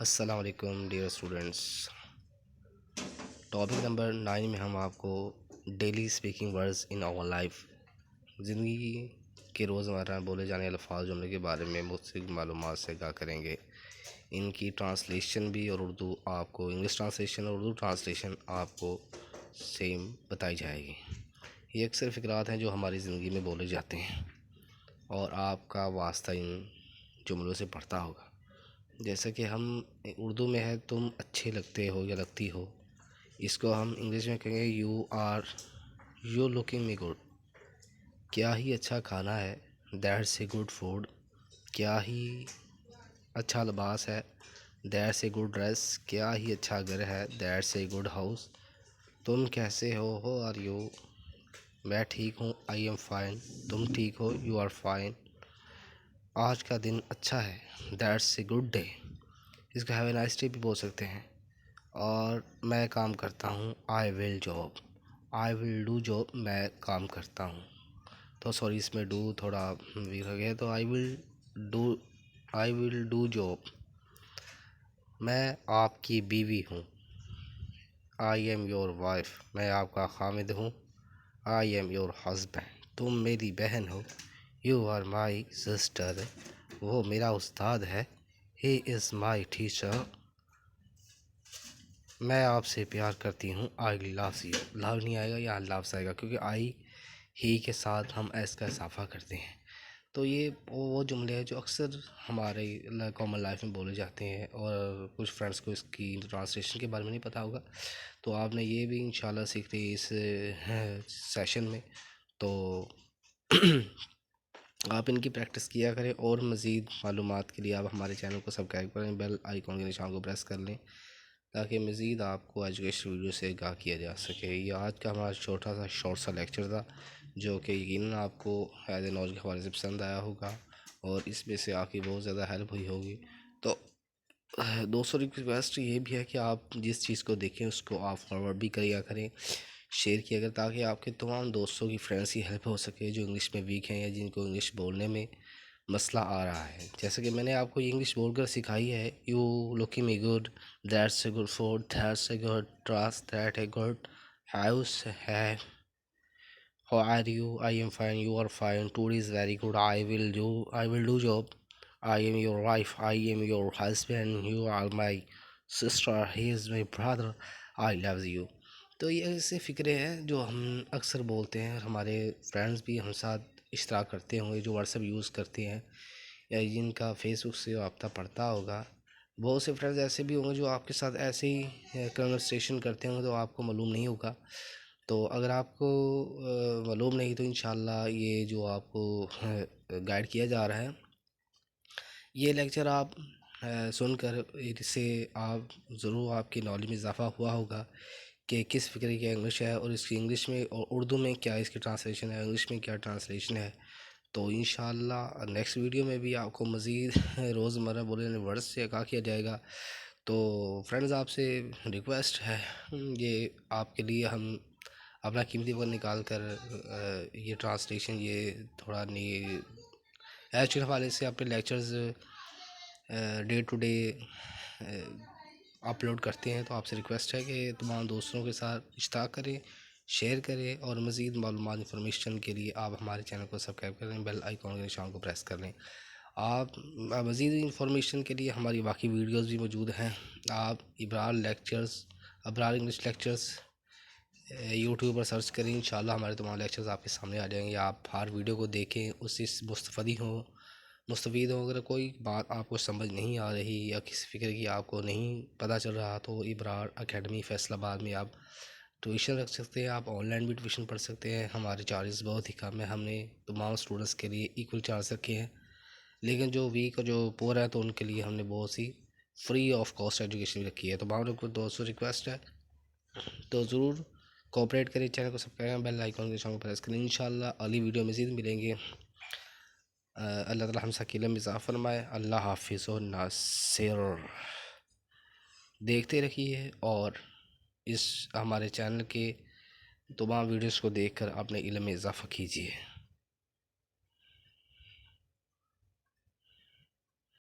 अस्सलाम वालेकुम dear students. Topic number 9 में हम आपको daily speaking words in our life, ज़िंदगी के रोज़मर्रा बोले जाने वाले अल्फाज जुमले के बारे में मुख्तलिफ मालूमात से आगाह करेंगे। इनकी ट्रांसलेशन भी और उर्दू आपको इंग्लिश ट्रांसलेशन और उर्दू ट्रांसलेशन आपको सेम बताई जाएगी। ये अक्सर फ़िक्रात हैं जो हमारी ज़िंदगी में बोले जाते हैं और आपका वास्ता इन जुमलों से पड़ता होगा। जैसे कि हम उर्दू में है तुम अच्छे लगते हो या लगती हो, इसको हम इंग्लिश में कहेंगे यू लुकिंग मी गुड। क्या ही अच्छा खाना है, दैट्स ए गुड फूड। क्या ही अच्छा लिबास है, दैट्स ए गुड ड्रेस। क्या ही अच्छा घर है, दैट्स ए गुड हाउस। तुम कैसे हो आर यू। मैं ठीक हूँ, आई एम फाइन। तुम ठीक हो, यू आर फाइन। आज का दिन अच्छा है, दैट्स ए गुड डे। इसका हैव ए नाइस डे भी बोल सकते हैं। और मैं काम करता हूँ, I will job. I will do job, मैं काम करता हूँ। तो सॉरी, इसमें डू थोड़ा वीक हो गया, तो आई विल डू जॉब। मैं आपकी बीवी हूँ, आई एम योर वाइफ। मैं आपका खामिद हूँ, आई एम योर हस्बैंड। तुम मेरी बहन हो, यू आर माई सिस्टर। वो मेरा उस्ताद है, ही इज़ माई टीचर। मैं आपसे प्यार करती हूँ, आई लव यू। लव नहीं आएगा, यहाँ लव्स आएगा, क्योंकि आई ही के साथ हम एस का इजाफा करते हैं। तो ये वो जुमले हैं जो अक्सर हमारे कॉमन लाइफ में बोले जाते हैं, और कुछ फ्रेंड्स को इसकी ट्रांसलेशन के बारे में नहीं पता होगा। तो आपने ये भी इंशाल्लाह सीखते इस सेशन में। तो आप इनकी प्रैक्टिस किया करें, और मज़ीद मालूमात के लिए आप हमारे चैनल को सब्सक्राइब करें, बेल आइकॉन के निशान को प्रेस कर लें, ताकि मज़ीद आपको एजुकेशन वीडियो से आगाह किया जा सके। ये आज का हमारा छोटा सा शॉर्ट सा लेक्चर था, जो कि यकीनन आपको एज ए नॉलेज के हवाले से पसंद आया होगा, और इसमें से आपकी बहुत ज़्यादा हेल्प हुई होगी। तो दोस्तों, रिक्वेस्ट ये भी है कि आप जिस चीज़ को देखें उसको आप फॉरवर्ड भी करिए करें, शेयर किया करें, ताकि आपके तमाम दोस्तों की फ्रेंड्स की हेल्प हो सके जो इंग्लिश में वीक हैं या जिनको इंग्लिश बोलने में मसला आ रहा है। जैसे कि मैंने आपको इंग्लिश बोलकर सिखाई है, you looking me good, that's a good food, that's a good dress, that a good house है। How are you, I am fine, you are fine. Today is very good, I will do job. I am your wife, I am your husband, you are my sister, he is my brother, I love you. तो ये ऐसे फ़िक्रे हैं जो हम अक्सर बोलते हैं, और हमारे फ्रेंड्स भी हम साथ इश्तराक करते होंगे जो व्हाट्सएप यूज़ करते हैं या जिनका फेसबुक से रब्ता पड़ता होगा। बहुत से फ्रेंड्स ऐसे भी होंगे जो आपके साथ ऐसे ही कन्वर्सेशन करते होंगे, तो आपको मालूम नहीं होगा। तो अगर आपको मालूम नहीं, तो इंशाल्लाह ये जो आपको गाइड किया जा रहा है, ये लेक्चर आप सुनकर इससे आप ज़रूर आपकी नॉलेज में इजाफ़ा हुआ होगा कि किस फ़िक्र की इंग्लिश है, और इसकी इंग्लिश में और उर्दू में क्या इसकी ट्रांसलेशन है, इंग्लिश में क्या ट्रांसलेशन है। तो इंशाल्लाह नेक्स्ट वीडियो में भी आपको मज़ीद रोज़मर्रा बोलने वाले वर्ड्स से आगाह किया जाएगा। तो फ्रेंड्स, आपसे रिक्वेस्ट है, ये आपके लिए हम अपना कीमती वक्त निकाल कर ये ट्रांसलेशन, ये थोड़ा नहीं एच के हवाले से अपने lectures day to day upload करते हैं। तो आपसे रिक्वेस्ट है कि तमाम दोस्तों के साथ इश्तराक करें, शेयर करें, और मज़ीद मालूमात इंफॉर्मेशन के लिए आप हमारे चैनल को सब्सक्राइब करें, बेल आइकॉन के निशान को प्रेस कर लें। आप मज़ीद इंफॉर्मेशन के लिए हमारी बाकी वीडियोस भी मौजूद हैं। आप इब्रार इंग्लिश लेक्चर्स यूट्यूब पर सर्च करें, इंशाल्लाह हमारे तमाम लेक्चर्स आपके सामने आ जाएंगे। आप हर वीडियो को देखें, उससे मुस्तफ़ीद हो। अगर कोई बात आपको समझ नहीं आ रही या किसी फ़िक्र की आपको नहीं पता चल रहा, तो इब्रार अकेडमी फैसलाबाद में आप ट्यूशन रख सकते हैं। आप ऑनलाइन भी ट्यूशन पढ़ सकते हैं। हमारे चार्जेस बहुत ही कम है, हमने तमाम स्टूडेंट्स के लिए इक्वल चार्ज रखे हैं, लेकिन जो वीक और जो पुअर है तो उनके लिए हमने बहुत सी फ्री ऑफ कॉस्ट एजुकेशन रखी है। तो तमाम को दोस्तों रिक्वेस्ट है, तो ज़रूर कोऑपरेट करें, चैनल को सब्सक्राइब, बेल आइकन के निशान को प्रेस करें। इंशाल्लाह अगली वीडियो में मज़ीद मिलेंगे। अल्लाह ताला हम सबके इल्म में इज़ाफ़ा फरमाए। अल्लाह हाफिज़ व नासिर। देखते रहिए, और इस हमारे चैनल के तमाम वीडियोस को देखकर अपने इल्म में इज़ाफ़ा कीजिए।